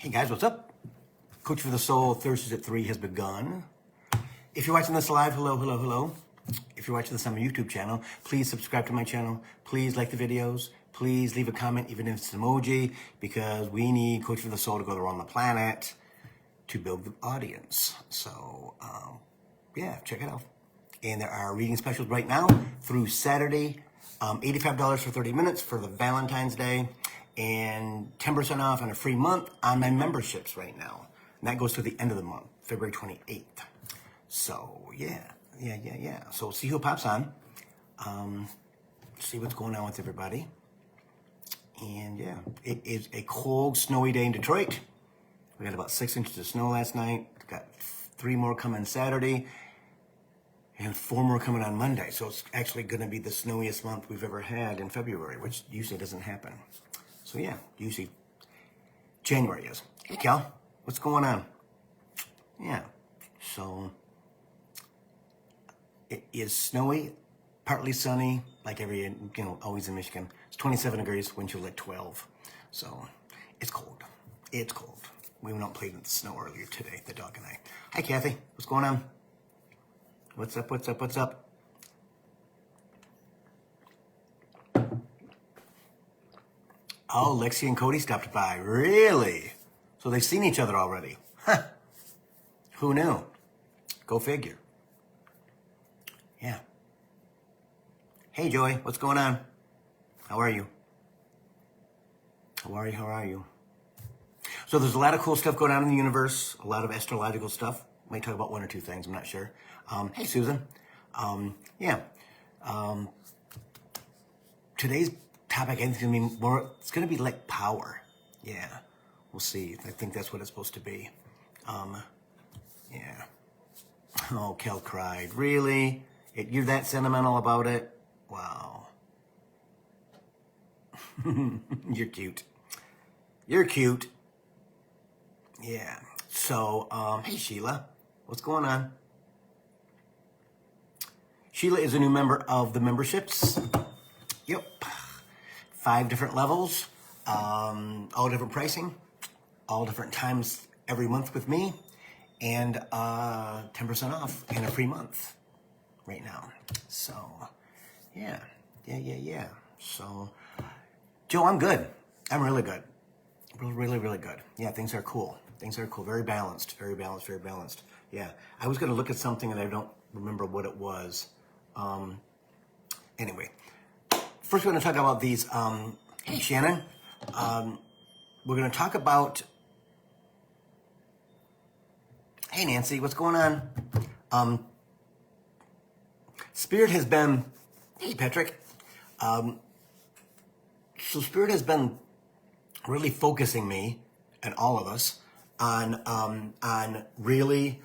Hey guys, what's up? Coach for the Soul, Thursdays at 3 has begun. If you're watching this live, hello, hello, hello. If you're watching this on my YouTube channel, please subscribe to my channel. Please like the videos. Please leave a comment, even if it's an emoji, because we need Coach for the Soul to go around the planet to build the audience. So, yeah, check it out. And there are reading specials right now through Saturday. $85 for 30 minutes for the Valentine's Day. And 10% off on a free month on my memberships right now. And that goes to the end of the month, February 28th. So, yeah. So we'll see who pops on. See what's going on with everybody. And yeah, it is a cold, snowy day in Detroit. We got about 6 inches of snow last night. Got 3 more coming Saturday. And 4 more coming on Monday. So it's actually going to be the snowiest month we've ever had in February, which usually doesn't happen. So yeah, usually January is. Hey Cal, what's going on? Yeah, so it is snowy, partly sunny, like always in Michigan. It's 27 degrees, wind chill at 12. So it's cold. It's cold. We went out and played in the snow earlier today, the dog and I. Hi Kathy, what's going on? What's up? Oh, Lexi and Cody stopped by. Really? So they've seen each other already. Huh. Who knew? Go figure. Yeah. Hey, Joy. What's going on? How are you? How are you? So there's a lot of cool stuff going on in the universe. A lot of astrological stuff. Might talk about 1 or 2 things. I'm not sure. Hey, Susan. Yeah. Today's topic, I think, is going to be more, it's going to be like power. Yeah, we'll see. I think that's what it's supposed to be. Yeah. Oh, Kel cried. Really? You're that sentimental about it? Wow. You're cute. You're cute. Yeah. So, hey, Sheila. What's going on? Sheila is a new member of the memberships. Yep. 5 different levels, all different pricing, all different times every month with me, and 10% off and a free month right now. So, yeah. So, Joe, I'm good. I'm really good. Really good. Yeah, things are cool. Very balanced. Yeah, I was going to look at something and I don't remember what it was. Anyway. First, we're going to talk about these. Hey, Shannon. We're going to talk about. Hey, Nancy, what's going on? Spirit has been. Hey, Patrick. So Spirit has been really focusing me and all of us on really.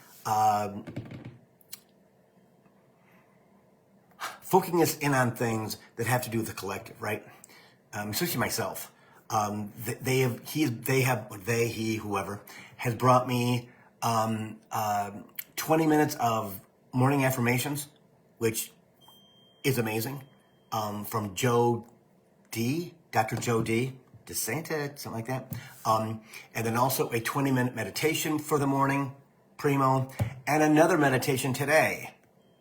Focusing us in on things that have to do with the collective, right? Especially myself. Whoever has brought me 20 minutes of morning affirmations, which is amazing. From Dr. Joe D. DeSanta, something like that. And then also a 20-minute meditation for the morning, primo, and another meditation today,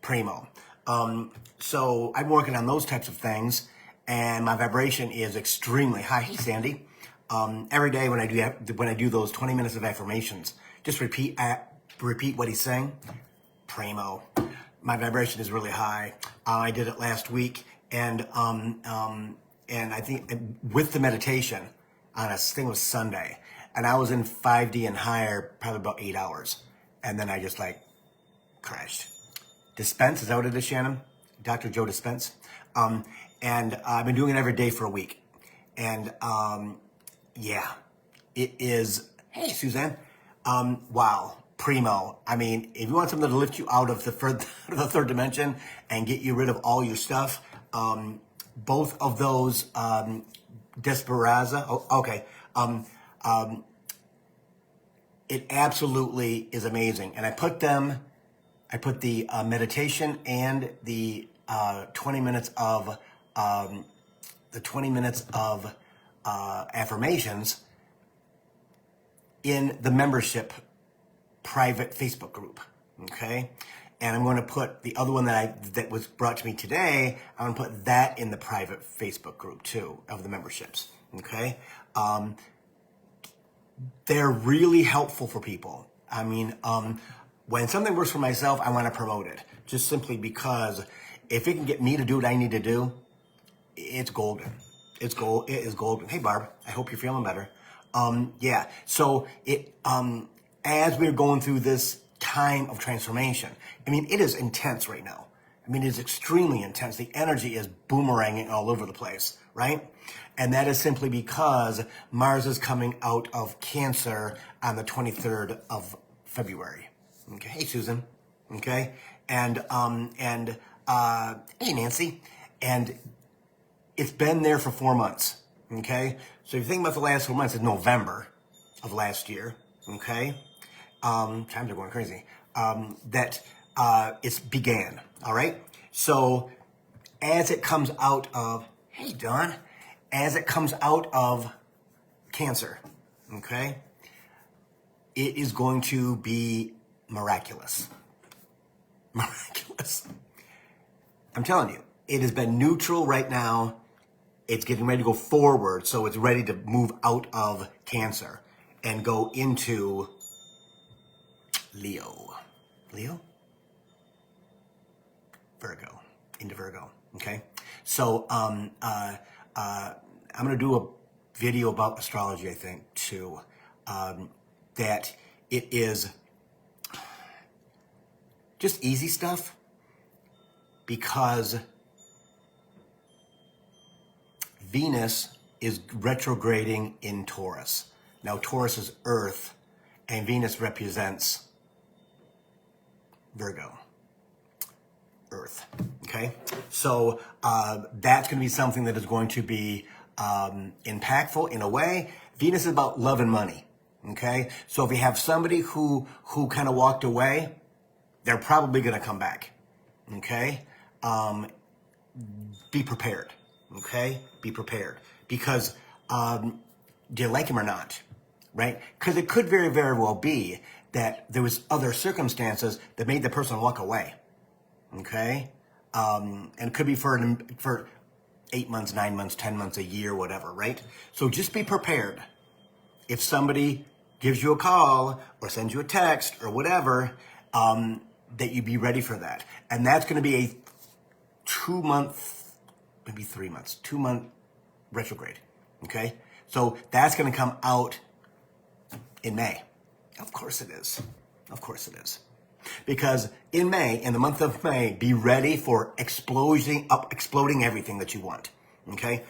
primo. So I'm working on those types of things, and my vibration is extremely high. Hey, Sandy. Every day when I do those 20 minutes of affirmations, just repeat what he's saying. Primo. My vibration is really high. I did it last week, and I think with the meditation on I think it was Sunday, and I was in 5D and higher probably about 8 hours, and then I just crashed. Dispense, is that what it is, Shannon? Dr. Joe Dispense. And I've been doing it every day for a week. And yeah, it is, hey, Suzanne. Wow, primo. I mean, if you want something to lift you out of the third dimension and get you rid of all your stuff, both of those, Desperaza, okay. It absolutely is amazing. And I put the meditation and the 20 minutes of affirmations in the membership private Facebook group, okay? And I'm going to put the other one that was brought to me today, I'm going to put that in the private Facebook group too, of the memberships, okay? They're really helpful for people. I mean, when something works for myself, I want to promote it, just simply because if it can get me to do what I need to do, it's golden. It is golden. Hey, Barb, I hope you're feeling better. Yeah, so as we're going through this time of transformation, I mean, it is intense right now. I mean, it is extremely intense. The energy is boomeranging all over the place, right? And that is simply because Mars is coming out of Cancer on the 23rd of February. Okay, hey, Susan. Okay, and hey, Nancy. And it's been there for 4 months. Okay, so if you think about the last 4 months, it's November of last year. Okay, times are going crazy. It's began. All right. So as it comes out of, hey, Dawn, as it comes out of Cancer, okay, it is going to be miraculous. Miraculous. I'm telling you, it has been neutral right now. It's getting ready to go forward, so it's ready to move out of Cancer and go into Leo. Leo? Virgo. Into Virgo. Okay? So I'm going to do a video about astrology, I think, too. That it is just easy stuff because Venus is retrograding in Taurus. Now, Taurus is Earth, and Venus represents Virgo, Earth. Okay? So that's going to be something that is going to be impactful in a way. Venus is about love and money. Okay? So if you have somebody who kind of walked away, they're probably going to come back. Okay? Be prepared. Okay? Be prepared. Because do you like him or not? Right? Because it could very, very well be that there was other circumstances that made the person walk away. Okay? And it could be for 8 months, 9 months, 10 months, a year, whatever, right? So just be prepared. If somebody gives you a call or sends you a text or whatever, that you be ready for that. And that's going to be a 2 month, maybe 3 months, 2 month retrograde. Okay? So that's going to come out in May. Of course it is. Of course it is. Because in May, in the month of May, be ready for exploding everything that you want. Okay?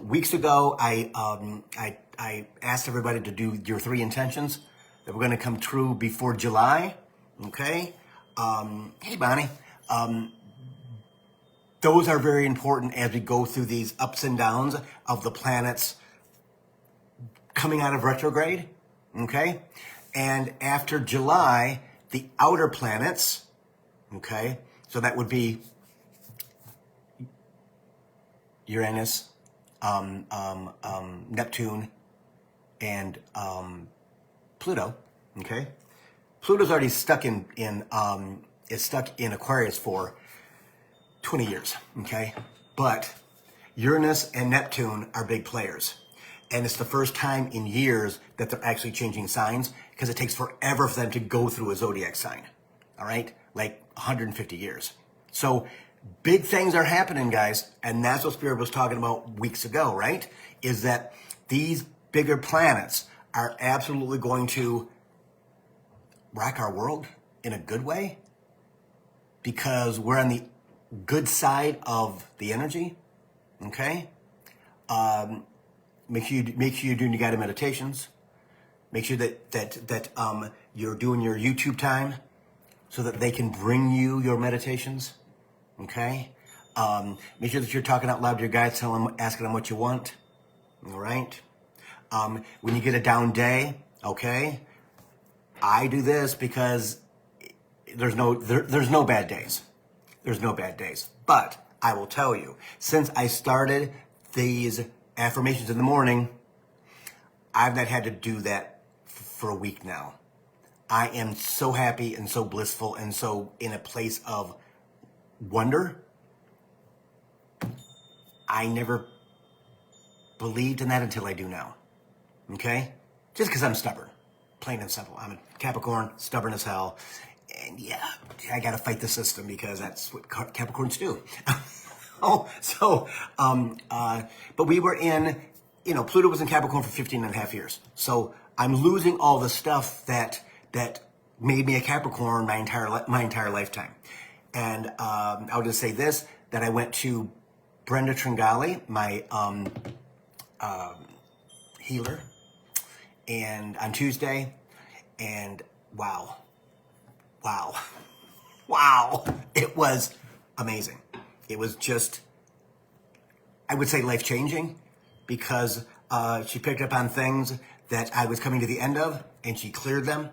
Weeks ago, I asked everybody to do your 3 intentions that were going to come true before July. Okay? Hey, Bonnie. Those are very important as we go through these ups and downs of the planets coming out of retrograde. Okay? And after July, the outer planets, okay, so that would be Uranus, Neptune, and Pluto, okay? Pluto's already stuck is stuck in Aquarius for 20 years, okay? But Uranus and Neptune are big players. And it's the first time in years that they're actually changing signs because it takes forever for them to go through a zodiac sign. All right? Like 150 years. So big things are happening, guys. And that's what Spirit was talking about weeks ago, right? Is that these bigger planets are absolutely going to rock our world in a good way because we're on the good side of the energy. Okay? Make sure you're doing your guided meditations. Make sure that you're doing your YouTube time so that they can bring you your meditations. Okay? Make sure that you're talking out loud to your guides, asking them what you want. All right? When you get a down day, okay? I do this because there's no bad days. There's no bad days. But I will tell you, since I started these affirmations in the morning, I've not had to do that for a week now. I am so happy and so blissful and so in a place of wonder. I never believed in that until I do now. Okay? Just because I'm stubborn. Plain and simple. I'm a Capricorn, stubborn as hell. And yeah, I got to fight the system because that's what Capricorns do. But we were in, Pluto was in Capricorn for 15 and a half years. So I'm losing all the stuff that made me a Capricorn my entire lifetime. And I'll just say this, that I went to Brenda Tringali, my healer, and on Tuesday, and wow, it was amazing. It was just, I would say, life-changing, because she picked up on things that I was coming to the end of, and she cleared them,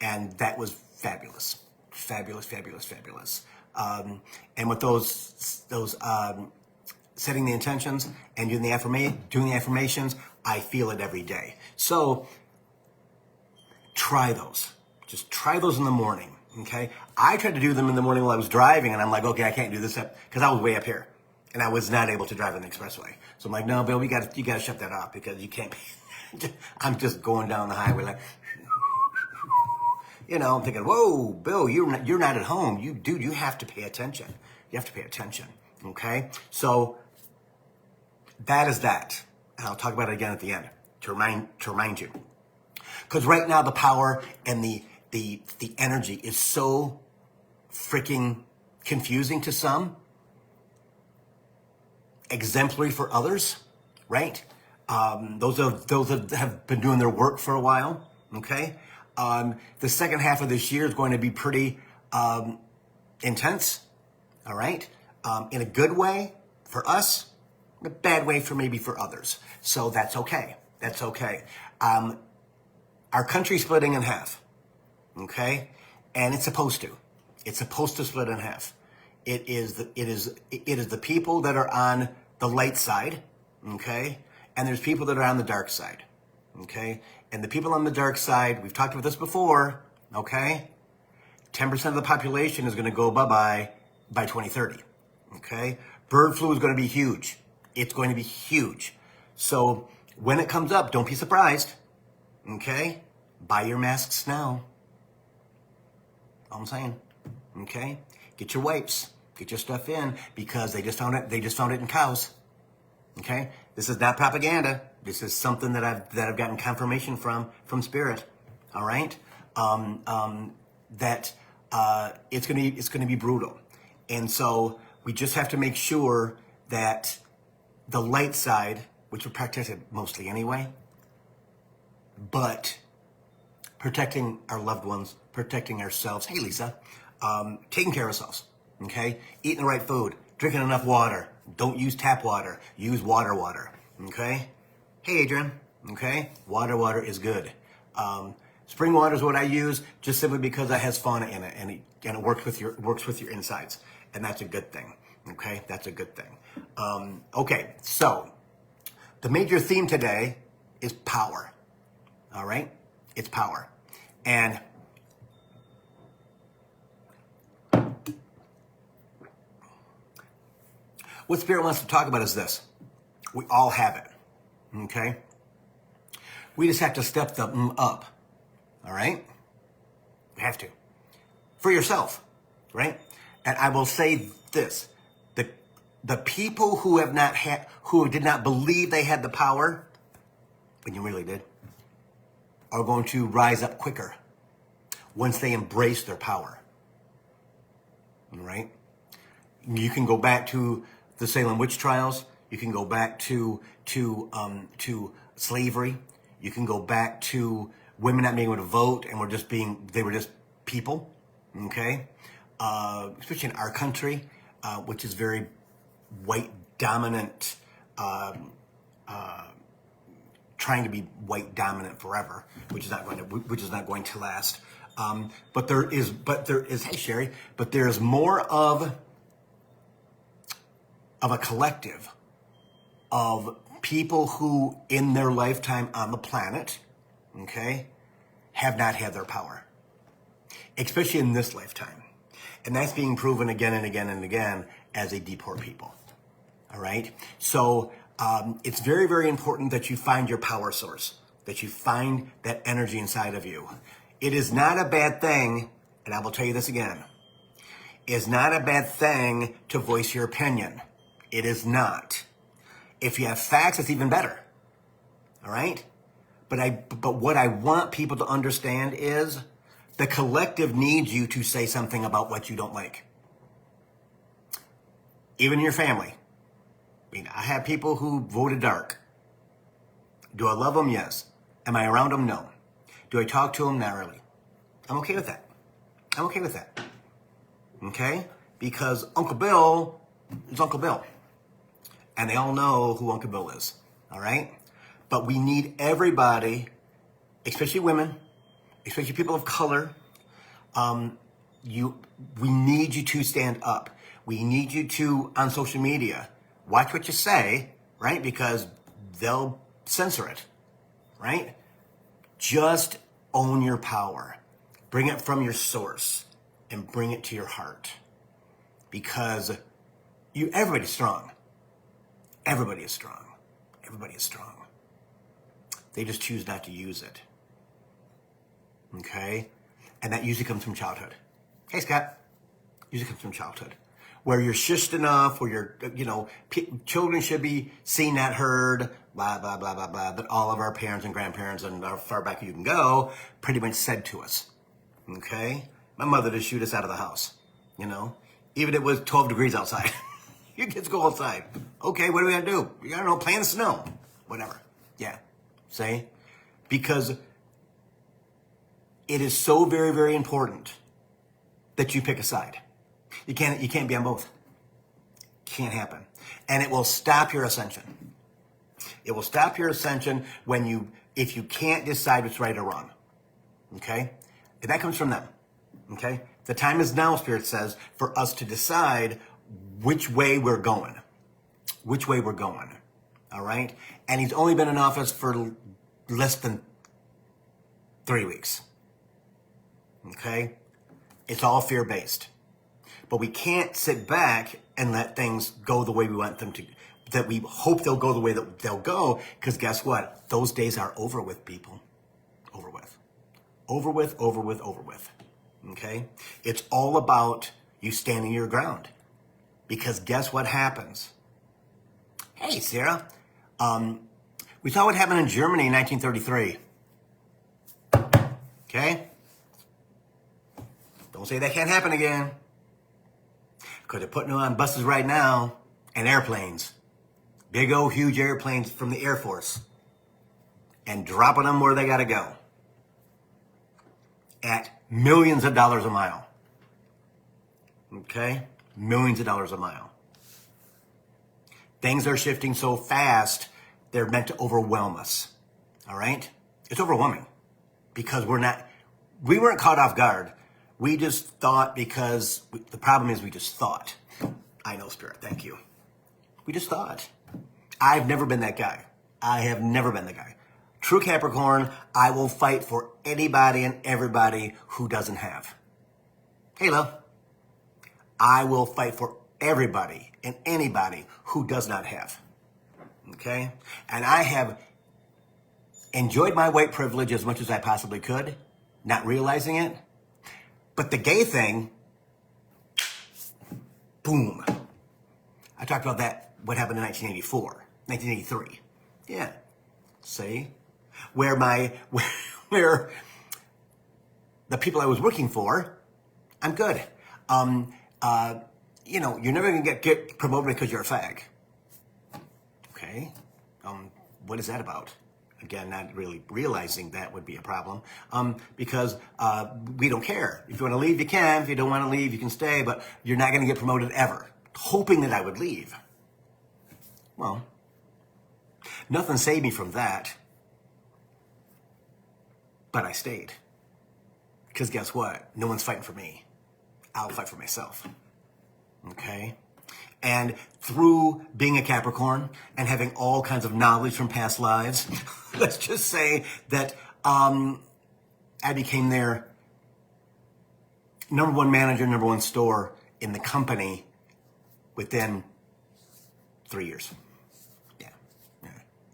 and that was fabulous. Fabulous. And with those setting the intentions and doing the affirmations, I feel it every day. So try those. Just try those in the morning, okay? I tried to do them in the morning while I was driving, and I'm like, okay, I can't do this because I was way up here, and I was not able to drive on the expressway. So I'm like, no, Bill, you got to shut that off because you can't. I'm just going down the highway like, I'm thinking, whoa, Bill, you're not at home. You have to pay attention. You have to pay attention, okay? So that is that. And I'll talk about it again at the end to remind you. Because right now the power and the energy is so freaking confusing to some, exemplary for others, right? Those that have been doing their work for a while, okay? The second half of this year is going to be pretty intense, all right? In a good way for us, a bad way for others. So that's okay. That's okay. Our country's splitting in half, okay? And it's supposed to. It's supposed to split in half. It is the people that are on the light side, okay? And there's people that are on the dark side, okay? And the people on the dark side, we've talked about this before, okay? 10% of the population is going to go bye-bye by 2030, okay? Bird flu is going to be huge. It's going to be huge. So when it comes up, don't be surprised, okay? Buy your masks now. All I'm saying, okay? Get your wipes. Get your stuff in because they just found it in cows, okay? This is not propaganda. This is something that I've gotten confirmation from Spirit. All right, that it's gonna be brutal, and so we just have to make sure that the light side, which we're protected mostly anyway, but protecting our loved ones, protecting ourselves. Hey, Lisa, taking care of ourselves. Okay, eating the right food, drinking enough water. Don't use tap water. Use water. Okay? Hey, Adrian. Okay? Water is good. Spring water is what I use just simply because it has fauna in it and it works with your insides. And that's a good thing. Okay? That's a good thing. Okay, so the major theme today is power. All right? It's power. And what Spirit wants to talk about is this. We all have it, okay? We just have to step the up, all right? You have to. For yourself, right? And I will say this. The people who did not believe they had the power, when you really did, are going to rise up quicker once they embrace their power, all right? You can go back to the Salem witch trials. You can go back to slavery. You can go back to women not being able to vote and they were just people, okay? Especially in our country, which is very white dominant, trying to be white dominant forever, which is not going to last. But there is, hey Sherry, but there is more of a collective of people who in their lifetime on the planet, okay, have not had their power, especially in this lifetime. And that's being proven again and again and again as they deport people. All right? So it's very, very important that you find your power source, that you find that energy inside of you. It is not a bad thing, and I will tell you this again, it's not a bad thing to voice your opinion. It is not. If you have facts, it's even better. All right? But what I want people to understand is the collective needs you to say something about what you don't like. Even your family. I mean, I have people who voted dark. Do I love them? Yes. Am I around them? No. Do I talk to them? Not really. I'm okay with that. I'm okay with that. Okay? Because Uncle Bill is Uncle Bill. And they all know who Uncle Bill is. All right? But we need everybody, especially women, especially people of color. We need you to stand up. We need you to, on social media, watch what you say, right? Because they'll censor it, right? Just own your power. Bring it from your source and bring it to your heart. Because everybody's strong. Everybody is strong. Everybody is strong. They just choose not to use it. Okay? And that usually comes from childhood. Hey, Scott. Usually comes from childhood. Where you're shushed enough, where you're, children should be seen, not heard, blah, blah, blah, blah, blah. That all of our parents and grandparents and how far back you can go pretty much said to us. Okay? My mother just shoot us out of the house. Even if it was 12 degrees outside. You kids go outside. Okay, what are we going to do? I don't know, play in the snow. Whatever. Yeah. See? Because it is so very, very important that you pick a side. You can't be on both. Can't happen. And it will stop your ascension. It will stop your ascension if you can't decide what's right or wrong. Okay? And that comes from them. Okay? The time is now, Spirit says, for us to decide which way we're going. Which way we're going. All right? And he's only been in office for less than 3 weeks. Okay? It's all fear-based. But we can't sit back and let things go the way we want them to, that we hope they'll go the way that they'll go, because guess what? Those days are over with, people. Over with. Over with, over with, over with. Okay? It's all about you standing your ground. Because guess what happens? Hey, Sarah. We saw what happened in Germany in 1933. Okay? Don't say that can't happen again. Because they're putting them on buses right now and airplanes. Big old huge airplanes from the Air Force. And dropping them where they got to go. At millions of dollars a mile. Okay? Millions of dollars a mile. Things are shifting so fast, they're meant to overwhelm us. All right? It's overwhelming. Because we weren't caught off guard. We just thought the problem is we just thought. I know, Spirit, thank you. We just thought. I've never been that guy. I have never been the guy. True Capricorn, I will fight for anybody and everybody who doesn't have. Hey, love. I will fight for everybody and anybody who does not have. Okay? And I have enjoyed my white privilege as much as I possibly could, not realizing it. But the gay thing, boom. I talked about that, what happened in 1984, 1983. Yeah. See? Where the people I was working for, I'm good. You're never going to get promoted because you're a fag. Okay. What is that about? Again, not really realizing that would be a problem. Because we don't care. If you want to leave, you can. If you don't want to leave, you can stay. But you're not going to get promoted ever. Hoping that I would leave. Well, nothing saved me from that. But I stayed. Because guess what? No one's fighting for me. I'll fight for myself. Okay? And through being a Capricorn and having all kinds of knowledge from past lives, let's just say that I became their number one manager, number one store in the company within 3 years. Yeah.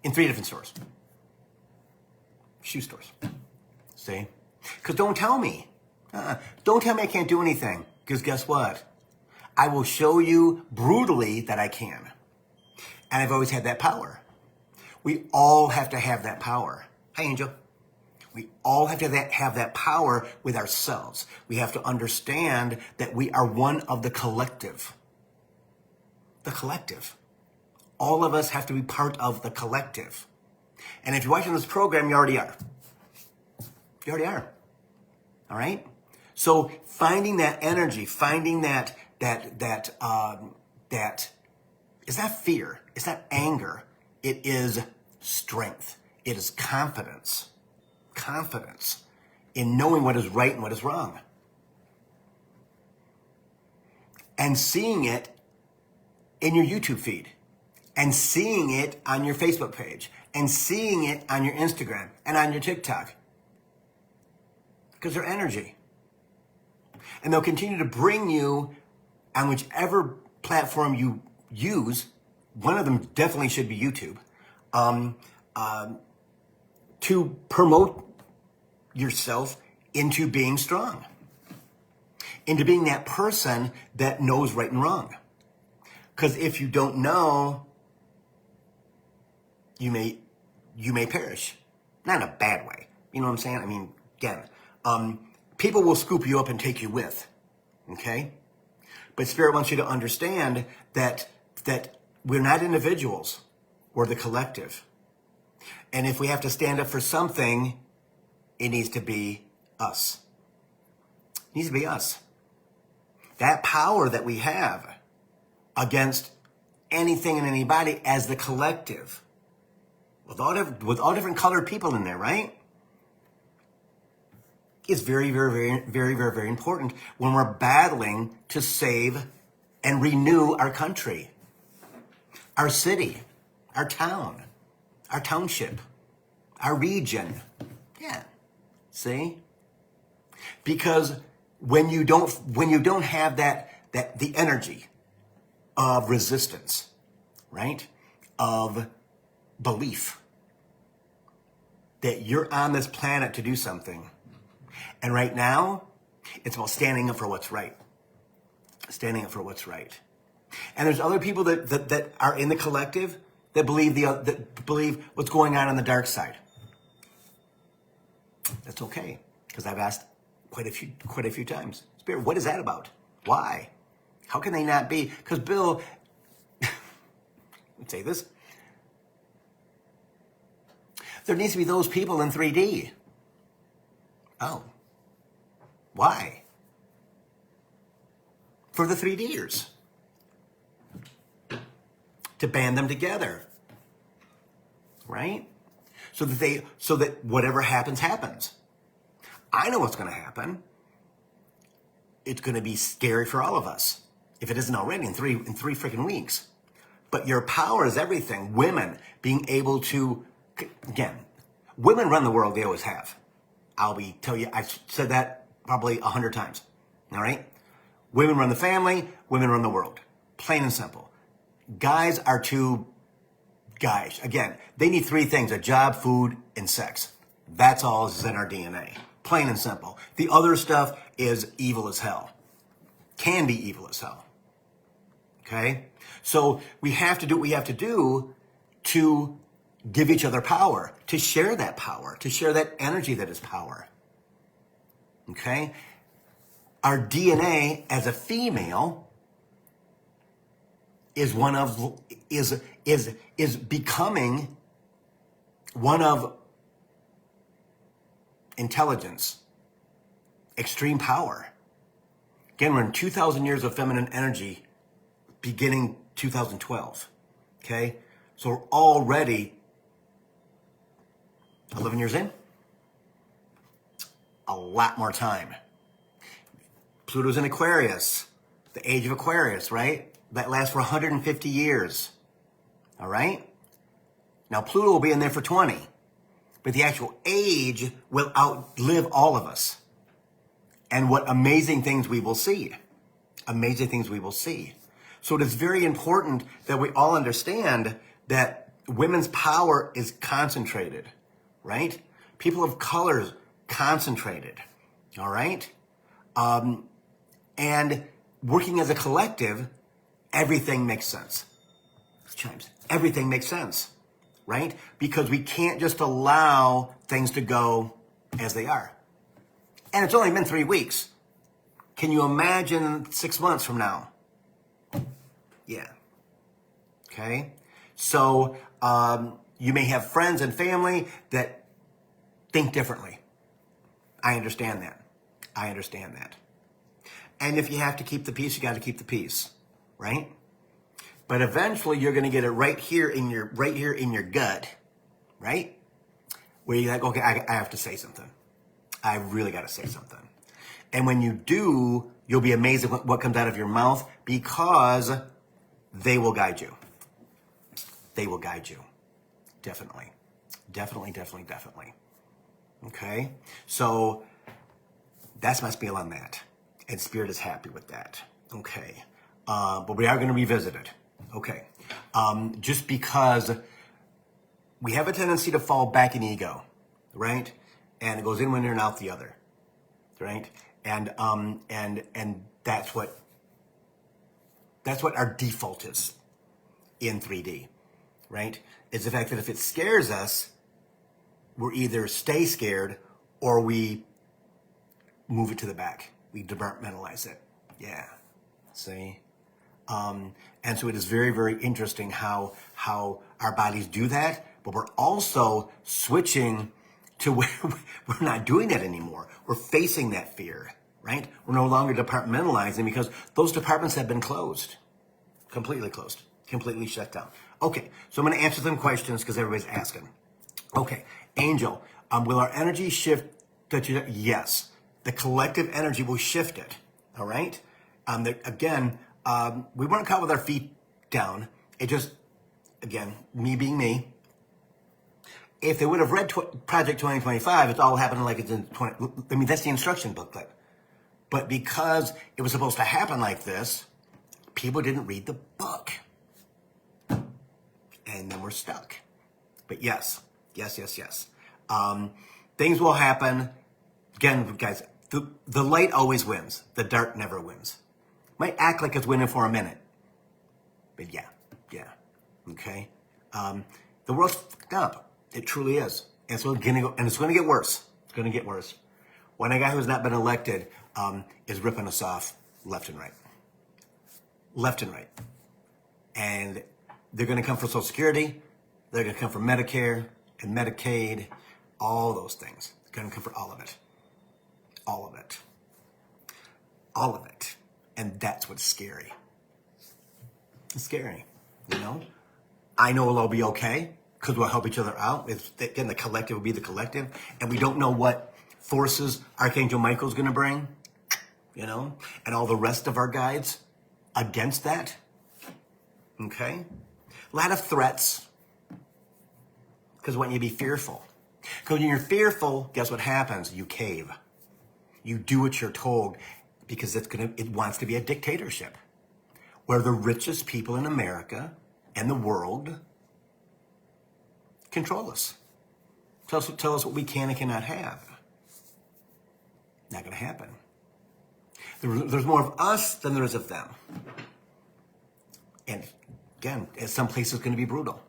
In 3 different stores. Shoe stores. See? Because don't tell me. Don't tell me I can't do anything. Because guess what? I will show you brutally that I can. And I've always had that power. We all have to have that power. Hi, Angel. We all have to have that power with ourselves. We have to understand that we are one of the collective. The collective. All of us have to be part of the collective. And if you're watching this program, you already are. You already are. All right? So finding that energy, finding that it's not fear, it's not anger, it is strength, it is confidence. Confidence in knowing what is right and what is wrong. And seeing it in your YouTube feed, and seeing it on your Facebook page, and seeing it on your Instagram and on your TikTok. Because they're energy. And they'll continue to bring you on whichever platform you use. One of them definitely should be YouTube. To promote yourself into being strong. Into being that person that knows right and wrong. Because if you don't know, you may perish. Not in a bad way. You know what I'm saying? I mean, again, people will scoop you up and take you with. Okay? But Spirit wants you to understand that we're not individuals. We're the collective. And if we have to stand up for something, it needs to be us. It needs to be us. That power that we have against anything and anybody as the collective, with all different colored people in there, right? Is very, very, very, very, very, very important when we're battling to save and renew our country, our city, our town, our township, our region. Yeah. See? Because when you don't have the energy of resistance, right? Of belief that you're on this planet to do something. And right now, it's about standing up for what's right. Standing up for what's right. And there's other people that are in the collective that believe what's going on the dark side. That's okay, because I've asked quite a few times, Spirit, what is that about? Why? How can they not be? Because Bill, let's say this, there needs to be those people in 3D. Oh, why? For the 3Ders. To band them together. Right? So that whatever happens, happens. I know what's going to happen. It's going to be scary for all of us. If it isn't already in three freaking weeks. But your power is everything. Women being able to, again, women run the world, they always have. Tell you, I've said that probably 100 times. All right? Women run the family, women run the world. Plain and simple. Guys are two guys. Again, they need 3 things: a job, food, and sex. That's all is in our DNA. Plain and simple. The other stuff is evil as hell. Can be evil as hell. Okay? So we have to do what we have to do to give each other power, to share that energy that is power. Okay? Our DNA as a female is becoming one of intelligence, extreme power. Again, we're in 2,000 years of feminine energy beginning 2012. Okay? So we're already 11 years in. A lot more time. Pluto's in Aquarius, the age of Aquarius, right? That lasts for 150 years. All right? Now, Pluto will be in there for 20. but the actual age will outlive all of us. And what amazing things we will see. Amazing things we will see. So it is very important that we all understand that women's power is concentrated, right? People of color concentrated, all right? And working as a collective, everything makes sense. Chimes. Everything makes sense, right? Because we can't just allow things to go as they are. And it's only been 3 weeks. Can you imagine 6 months from now? Yeah. Okay. So you may have friends and family that think differently. I understand that. I understand that. And if you have to keep the peace, you got to keep the peace, right? But eventually you're going to get it right here in your gut, right? Where you're like, okay, I have to say something. I really got to say something. And when you do, you'll be amazed at what comes out of your mouth, because they will guide you. They will guide you. Definitely. Definitely, definitely, definitely. Okay? So that's my spiel on that. And Spirit is happy with that. Okay. But we are going to revisit it. Okay. Just because we have a tendency to fall back in ego, right? And it goes in one ear and out the other, right? And that's what our default is in 3D, right? Is the fact that if it scares us, we're either stay scared or we move it to the back. We departmentalize it. Yeah. See? And so it is very, very interesting how our bodies do that, but we're also switching to where we're not doing that anymore. We're facing that fear, right? We're no longer departmentalizing because those departments have been closed, completely closed, completely shut down. Okay, so I'm going to answer some questions because everybody's asking. Okay, Angel, will our energy shift? Yes, the collective energy will shift it, all right? Again, we weren't caught with our feet down. It just, again, me being me. If they would have read Project 2025, it's all happening like it's in 20. I mean, that's the instruction booklet. But because it was supposed to happen like this, people didn't read the book. And then we're stuck. But yes. Things will happen. Again, guys, the light always wins. The dark never wins. Might act like it's winning for a minute. But yeah. Okay? The world's fucked up. It truly is. And so it's going to get worse. It's going to get worse. One guy who's not been elected is ripping us off left and right. Left and right. And they're going to come for Social Security. They're going to come for Medicare and Medicaid. All those things. They're going to come for all of it. All of it. All of it. And that's what's scary. It's scary, you know? I know it'll all be okay because we'll help each other out. Again, the collective will be the collective. And we don't know what forces Archangel Michael's going to bring, you know? And all the rest of our guides against that. Okay? A lot of threats because when you be fearful. Because when you're fearful, guess what happens? You cave. You do what you're told because it wants to be a dictatorship where the richest people in America and the world control us. Tell us what we can and cannot have. Not going to happen. There's more of us than there is of them. And again, some places going to be brutal.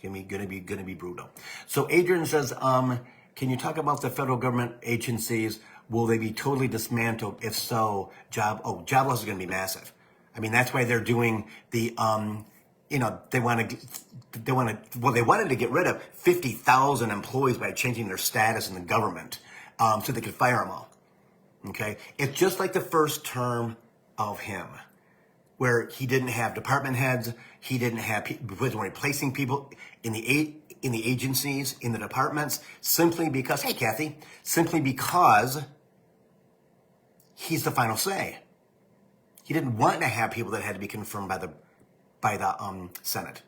It's going to be brutal. So Adrian says, can you talk about the federal government agencies? Will they be totally dismantled? If so, job loss is going to be massive. I mean, that's why they're doing the, they wanted to get rid of 50,000 employees by changing their status in the government, so they could fire them all. Okay. It's just like the first term of him, where he didn't have department heads. He wasn't replacing people in the agencies, in the departments, simply because he's the final say. He didn't want to have people that had to be confirmed by the Senate.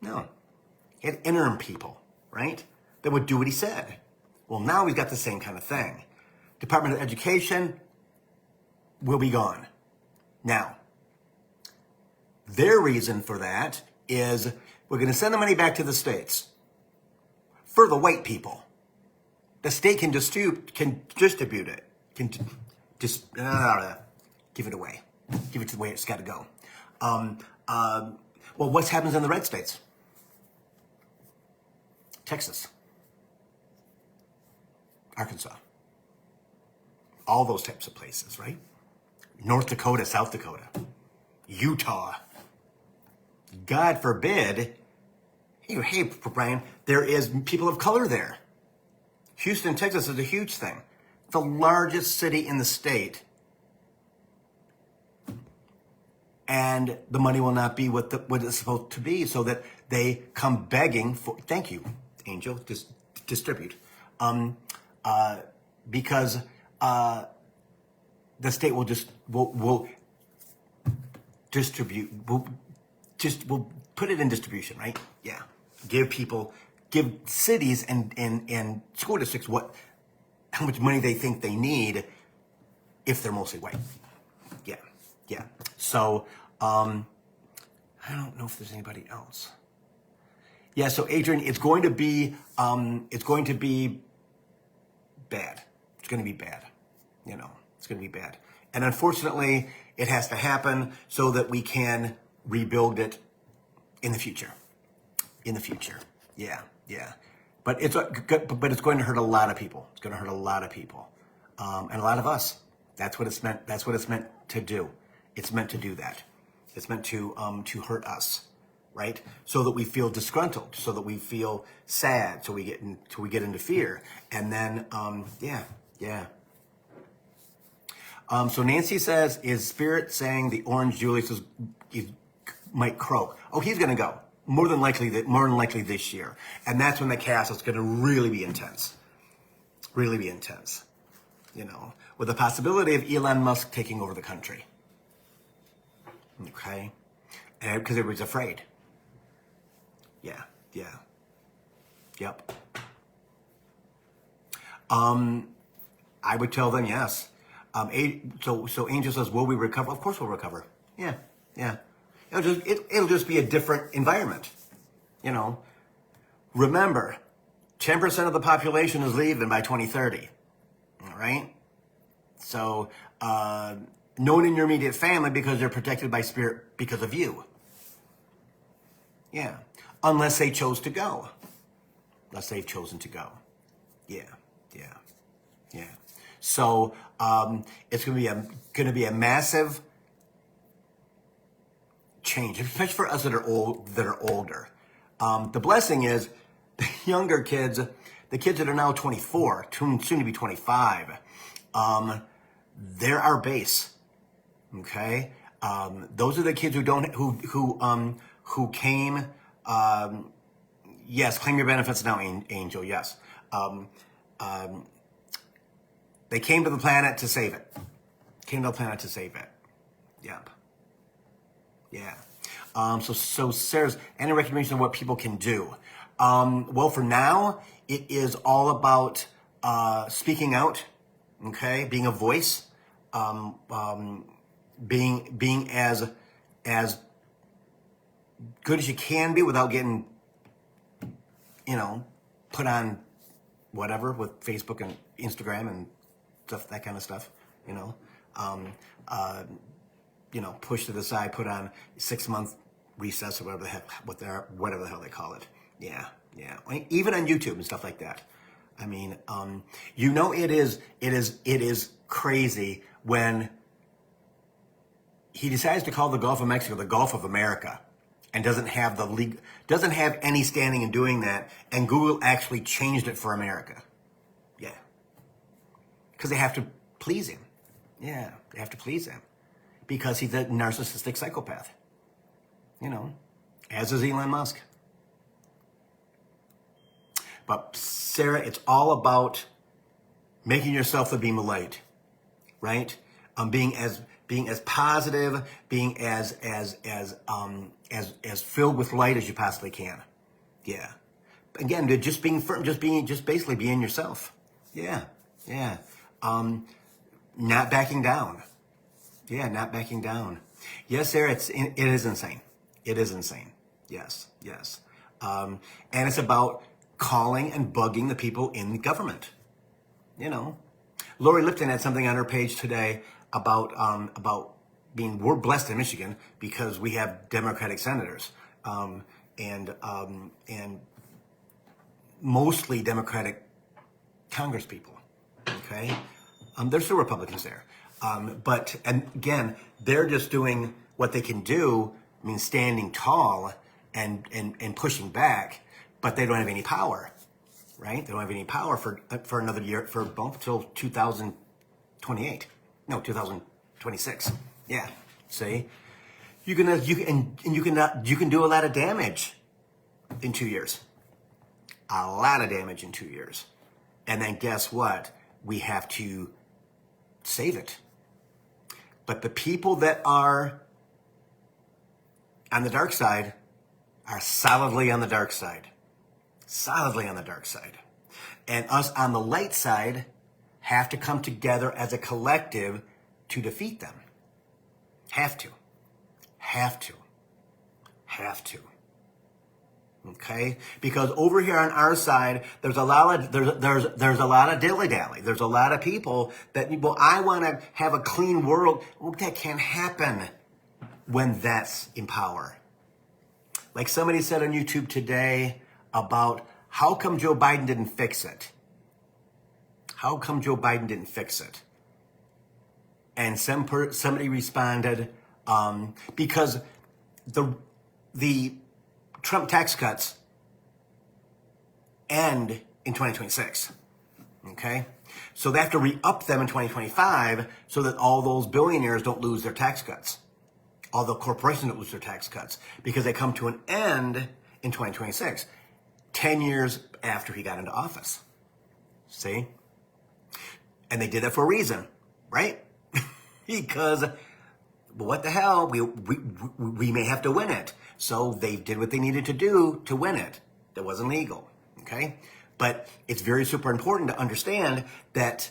No. He had interim people, right? That would do what he said. Well, now we've got the same kind of thing. Department of Education will be gone. Now, their reason for that is we're going to send the money back to the states for the white people. The state can distribute it, can just give it away, give it to the way it's got to go. Well, what happens in the red states? Texas, Arkansas, all those types of places, right? North Dakota, South Dakota, Utah. God forbid, hey, Brian, there is people of color there. Houston, Texas is a huge thing. The largest city in the state. And the money will not be what it's supposed to be, so that they come begging for, thank you, Angel, distribute. Because the state will distribute, we'll put it in distribution, right? Yeah. Give cities and school districts how much money they think they need if they're mostly white. Yeah. So, I don't know if there's anybody else. Yeah, so Adrian, it's going to be bad. It's going to be bad. It's going to be bad. And unfortunately, it has to happen so that we can rebuild it in the future. Yeah. But it's going to hurt a lot of people. It's going to hurt a lot of people. And a lot of us. That's what it's meant to do. It's meant to do that. It's meant to hurt us, right? So that we feel disgruntled, so that we feel sad, so we get into fear, and then yeah. So Nancy says, is Spirit saying the Orange Julius might croak? Oh, he's going to go more than likely this year, and that's when the chaos is going to really be intense, with the possibility of Elon Musk taking over the country. Okay, and because everybody's afraid. Yeah. Yep. I would tell them yes. So Angel says, will we recover? Of course we'll recover. Yeah. It'll just be a different environment. Remember, 10% of the population is leaving by 2030. All right. So, no one in your immediate family because they're protected by Spirit because of you. Yeah. Unless they chose to go. Unless they've chosen to go. Yeah. So it's going to be a massive change, especially for us that are older. The blessing is the younger kids, the kids that are now 24, soon to be 25. They're our base. Okay, those are the kids who came. Yes, claim your benefits now, Angel. Yes, they came to the planet to save it. Yep. Yeah. So Sarah's any recommendation of what people can do? Well, for now, it is all about speaking out. Okay, being a voice. Being as good as you can be without getting, put on whatever with Facebook and Instagram and stuff, that kind of stuff, push to the side, put on 6-month recess or whatever the hell they call it. Yeah. Even on YouTube and stuff like that. I mean, it is crazy when he decides to call the Gulf of Mexico the Gulf of America and doesn't have any standing in doing that, and Google actually changed it for America. Yeah. Because they have to please him. Yeah, they have to please him. Because he's a narcissistic psychopath. As is Elon Musk. But Sarah, it's all about making yourself the beam of light, right? Being as positive, being as filled with light as you possibly can. Yeah. Again, just being firm, just basically being yourself. Yeah, yeah. Not backing down. Yeah, not backing down. Yes, Sarah, it is insane. It is insane. Yes, yes. And it's about calling and bugging the people in the government. You know, Lori Lipton had something on her page today about being, we're blessed in Michigan because we have Democratic senators, and mostly Democratic Congress people. Okay, there's still Republicans there, but and again, they're just doing what they can do. I mean, standing tall and pushing back, but they don't have any power, right? They don't have any power for another year, for both till 2028. No, 2026. Yeah. See, you can do a lot of damage in 2 years. A lot of damage in 2 years. And then guess what? We have to save it. But the people that are on the dark side are solidly on the dark side. Solidly on the dark side. And us on the light side have to come together as a collective to defeat them. Have to. Have to. Have to. Okay? Because over here on our side, there's a lot of dilly-dally. There's a lot of people that, well, I want to have a clean world. Well, that can't happen when that's in power. Like somebody said on YouTube today about how come Joe Biden didn't fix it? How come Joe Biden didn't fix it? And somebody responded, because the Trump tax cuts end in 2026. Okay? So they have to re-up them in 2025 so that all those billionaires don't lose their tax cuts. All the corporations don't lose their tax cuts because they come to an end in 2026, 10 years after he got into office. See? And they did that for a reason, right? Because, well, what the hell? We may have to win it. So they did what they needed to do to win it. That wasn't legal, okay? But it's very super important to understand that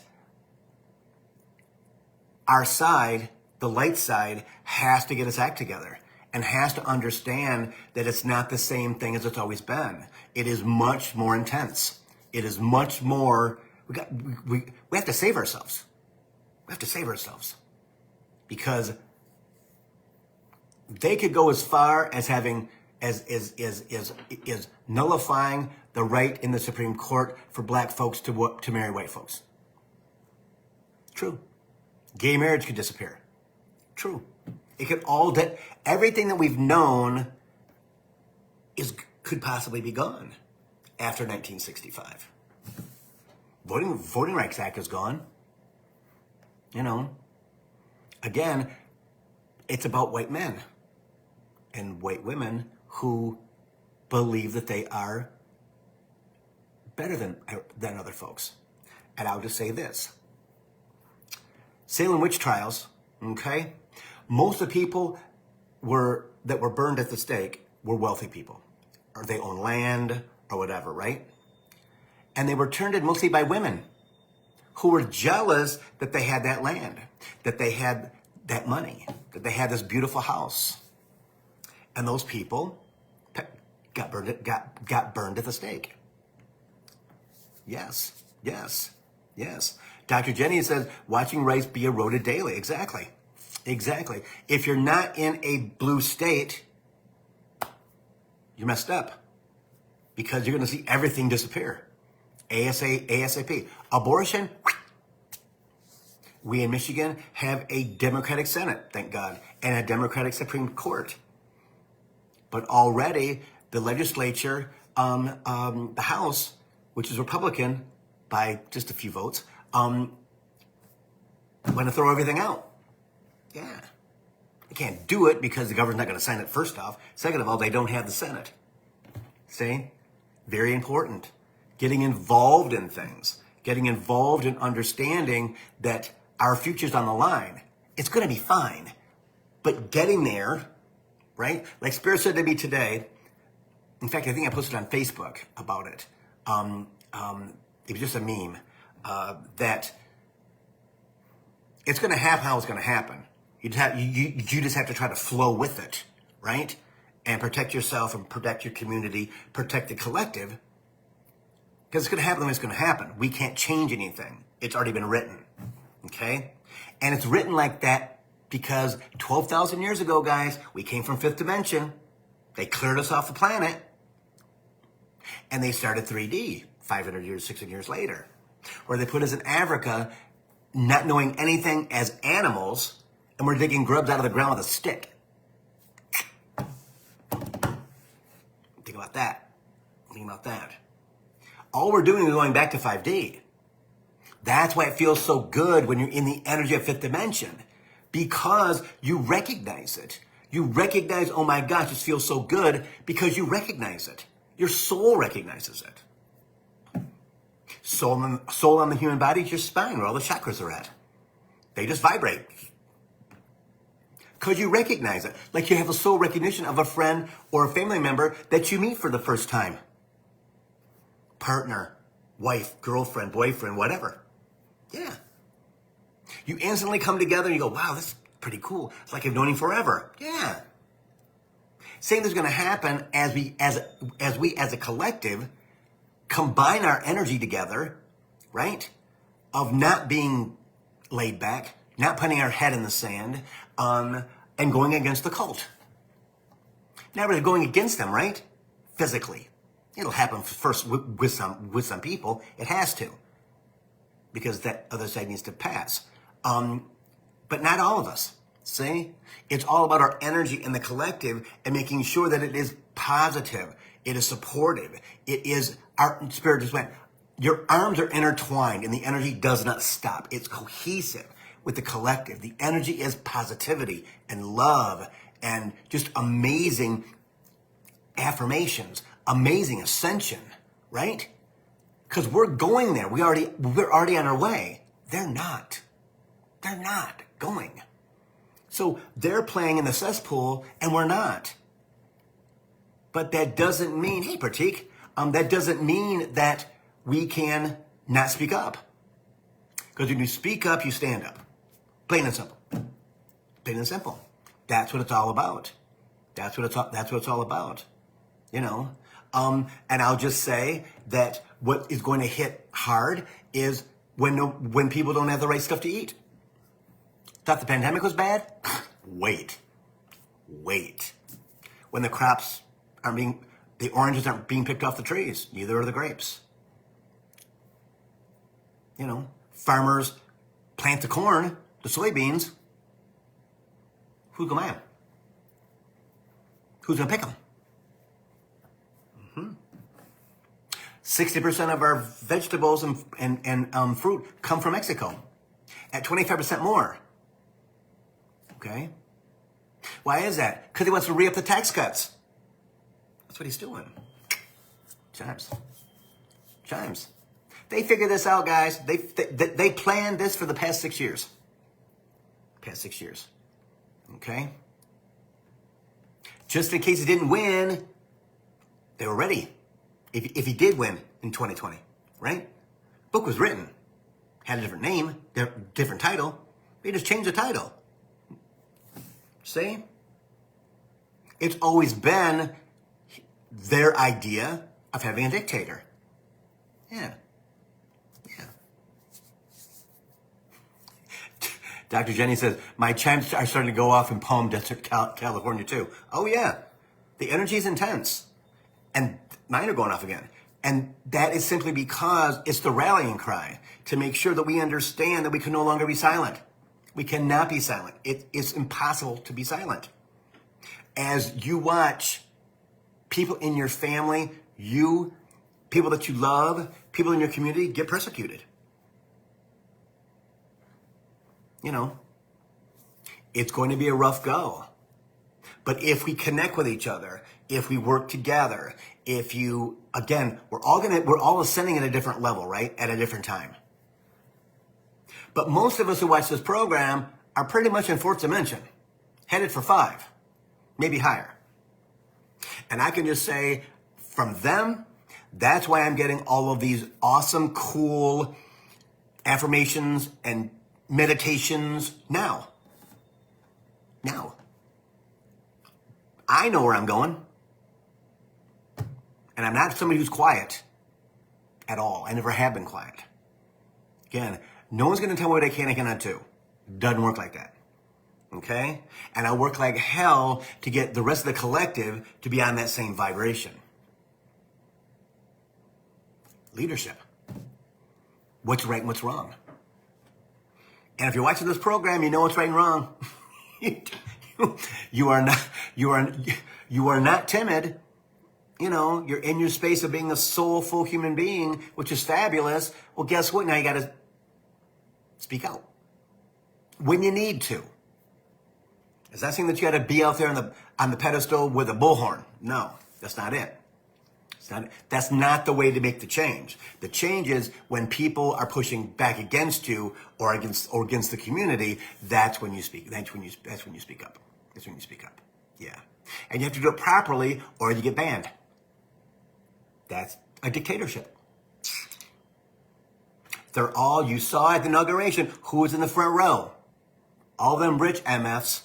our side, the light side, has to get its act together and has to understand that it's not the same thing as it's always been. It is much more intense. It is much more, we have to save ourselves. We have to save ourselves. Because they could go as far as having, is nullifying the right in the Supreme Court for black folks to marry white folks. True. Gay marriage could disappear. True. It could all, everything that we've known could possibly be gone after 1965. Voting Rights Act is gone. You know, again, it's about white men and white women who believe that they are better than other folks. And I'll just say this. Salem witch trials, okay? Most of the people that were burned at the stake were wealthy people, or they own land or whatever, right? And they were turned in mostly by women who were jealous that they had that land, that they had that money, that they had this beautiful house. And those people got burned at the stake. Yes, yes, yes. Dr. Jenny says, watching rights be eroded daily. Exactly. Exactly. If you're not in a blue state, you're messed up because you're going to see everything disappear. ASAP. Abortion. We in Michigan have a Democratic Senate, thank God, and a Democratic Supreme Court. But already the legislature, the House, which is Republican by just a few votes, want to throw everything out. Yeah. They can't do it because the government's not going to sign it, first off. Second of all, they don't have the Senate. See? Very important. Getting involved in things. Getting involved in understanding that our future's on the line. It's going to be fine. But getting there, right? Like Spirit said to me today, in fact, I think I posted on Facebook about it. It was just a meme. that it's going to happen how it's going to happen. You just have to try to flow with it, right? And protect yourself and protect your community, protect the collective. Because it's going to happen when it's going to happen. We can't change anything. It's already been written, okay? And it's written like that because 12,000 years ago, guys, we came from fifth dimension. They cleared us off the planet. And they started 3D 500 years, 600 years later. Where they put us in Africa, not knowing anything as animals, and we're digging grubs out of the ground with a stick. Think about that. Think about that. All we're doing is going back to 5D. That's why it feels so good when you're in the energy of fifth dimension. Because you recognize it. You recognize, oh my gosh, this feels so good because you recognize it. Your soul recognizes it. Soul on the human body is your spine, where all the chakras are at. They just vibrate. Because you recognize it. Like you have a soul recognition of a friend or a family member that you meet for the first time. Partner, wife, girlfriend, boyfriend, whatever. Yeah. You instantly come together and you go, wow, this is pretty cool. It's like I've known him forever. Yeah. Same thing's going to happen as we as a collective combine our energy together, right? Of not being laid back, not putting our head in the sand, and going against the cult. Not really going against them, right? Physically. It'll happen first with some people. It has to. Because that other side needs to pass. But not all of us. See? It's all about our energy in the collective and making sure that it is positive. It is supportive. It is, our spirit just went, your arms are intertwined and the energy does not stop. It's cohesive with the collective. The energy is positivity and love and just amazing affirmations, amazing ascension, right? Because we're going there. We're already on our way. They're not. They're not going. So they're playing in the cesspool and we're not. But that doesn't mean, hey, Pratik, that doesn't mean that we can not speak up. Because when you speak up, you stand up. Plain and simple. Plain and simple. That's what it's all about. That's what it's all about. You know? And I'll just say that what is going to hit hard is when people don't have the right stuff to eat. Thought the pandemic was bad? Wait. When the crops the oranges aren't being picked off the trees, neither are the grapes. You know, farmers plant the corn, the soybeans. Who's going to buy them? Who's going to pick them? 60% of our vegetables and fruit come from Mexico at 25% more. Okay? Why is that? Because he wants to re-up the tax cuts. That's what he's doing. Chimes. They figured this out, guys. They planned this for the past 6 years. Okay? Just in case he didn't win, they were ready. If he did win in 2020, right? Book was written. Had a different name, different title. They just changed the title. See? It's always been their idea of having a dictator. Yeah. Dr. Jenny says, my chimes are starting to go off in Palm Desert, California too. Oh yeah. The energy is intense. And mine are going off again. And that is simply because it's the rallying cry to make sure that we understand that we can no longer be silent. We cannot be silent. It's impossible to be silent. As you watch people in your family, people that you love, people in your community get persecuted. You know, it's going to be a rough go. But if we connect with each other, if we work together, we're all ascending at a different level, right? At a different time. But most of us who watch this program are pretty much in fourth dimension, headed for 5, maybe higher. And I can just say from them, that's why I'm getting all of these awesome, cool affirmations and meditations now. Now. I know where I'm going. And I'm not somebody who's quiet at all. I never have been quiet. Again, no one's going to tell me what I can and cannot do. Doesn't work like that. Okay? And I work like hell to get the rest of the collective to be on that same vibration. Leadership. What's right and what's wrong. And if you're watching this program, you know what's right and wrong. You are not timid. You know, you're in your space of being a soulful human being, which is fabulous. Well, guess what? Now you got to speak out when you need to. Is that saying that you got to be out there on the pedestal with a bullhorn? No, that's not it. That's not the way to make the change. The change is when people are pushing back against you or against the community. That's when you speak. That's when you speak up. That's when you speak up. Yeah, and you have to do it properly, or you get banned. That's a dictatorship. They're all, you saw at the inauguration, who was in the front row? All them rich MFs,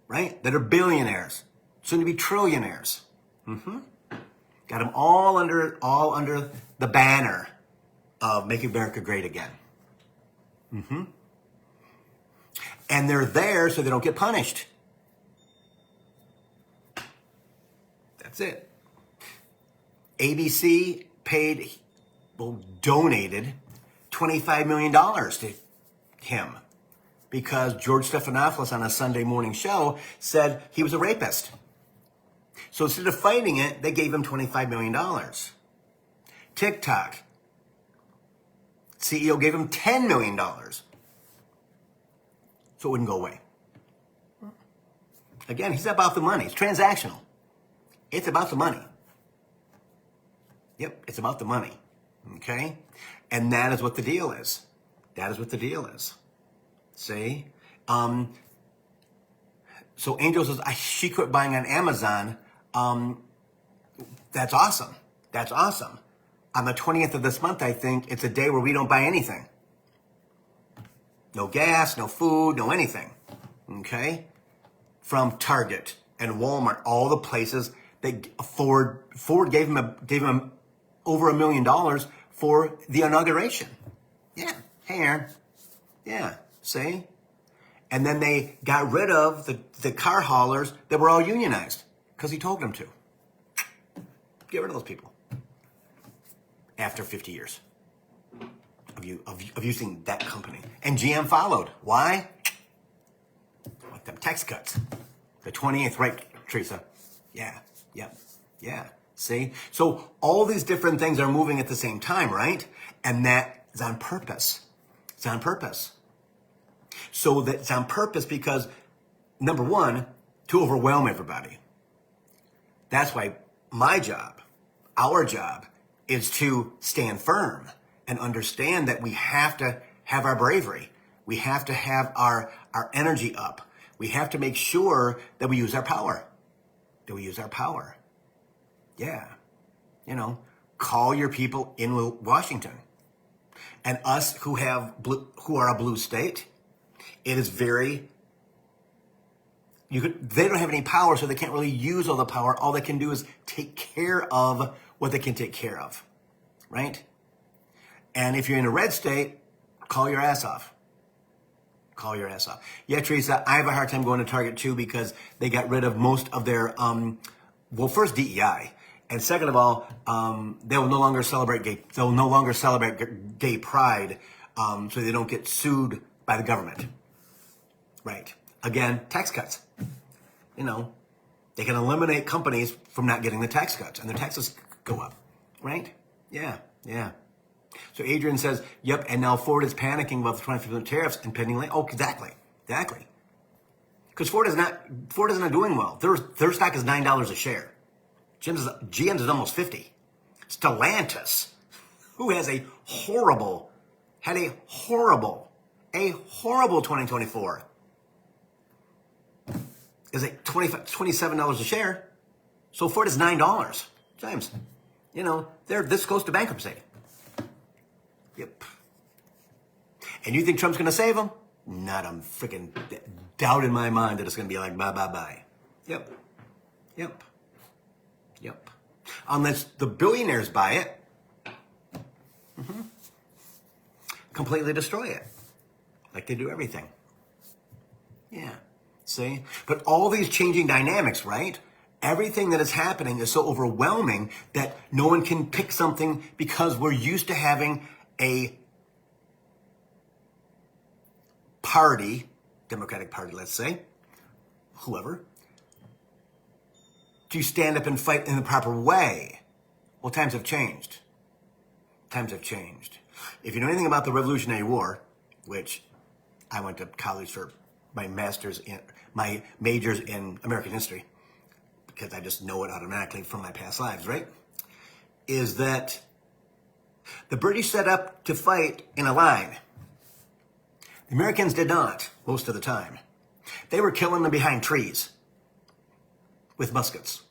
right? That are billionaires, soon to be trillionaires. Got them all under the banner of Make America Great Again. And they're there so they don't get punished. That's it. ABC donated $25 million to him because George Stephanopoulos on a Sunday morning show said he was a rapist. So instead of fighting it, they gave him $25 million. TikTok CEO gave him $10 million. So it wouldn't go away. Again, he's about the money. It's transactional. It's about the money. Yep, it's about the money. Okay? And that is what the deal is. That is what the deal is. See? So Angel says, she quit buying on Amazon. That's awesome. That's awesome. On the 20th of this month, I think, it's a day where we don't buy anything. No gas, no food, no anything. Okay? From Target and Walmart, all the places that Ford gave him over $1 million for the inauguration. Yeah. Hey, Aaron. Yeah. See? And then they got rid of the car haulers that were all unionized because he told them to. Get rid of those people. After 50 years of using that company. And GM followed. Why? With them tax cuts. The 28th, right, Teresa? Yeah. Yep. Yeah. See? So all these different things are moving at the same time, right? And that is on purpose. It's on purpose. So that's on purpose because, number one, to overwhelm everybody. That's why my job, our job, is to stand firm and understand that we have to have our bravery. We have to have our energy up. We have to make sure that we use our power. Yeah. You know, call your people in Washington. And us who are a blue state, it is they don't have any power, so they can't really use all the power. All they can do is take care of what they can take care of, right? And if you're in a red state, call your ass off. Call your ass off. Yeah, Teresa, I have a hard time going to Target too because they got rid of most of their, first DEI. And second of all, they will no longer celebrate gay pride, so they don't get sued by the government. Right. Again, tax cuts. You know, they can eliminate companies from not getting the tax cuts, and their taxes go up. Right? Yeah. So Adrian says, yep, and now Ford is panicking about the 25% tariffs and pending. Oh, exactly. Because Ford is not doing well. Their stock is $9 a share. GM's is almost 50. Stellantis, who has had a horrible 2024, is like $27 a share. So Ford is $9. James, you know, they're this close to bankruptcy. Yep. And you think Trump's going to save them? Not a freaking doubt in my mind that it's going to be like bye, bye, bye. Yep. Yep. Yep. Unless the billionaires buy it, completely destroy it, like they do everything. Yeah. See? But all these changing dynamics, right? Everything that is happening is so overwhelming that no one can pick something because we're used to having a party, Democratic Party, let's say, whoever, to stand up and fight in the proper way. Well, times have changed. Times have changed. If you know anything about the Revolutionary War, which I went to college for my majors in American history, because I just know it automatically from my past lives, right? Is that the British set up to fight in a line. The Americans did not, most of the time. They were killing them behind trees with muskets,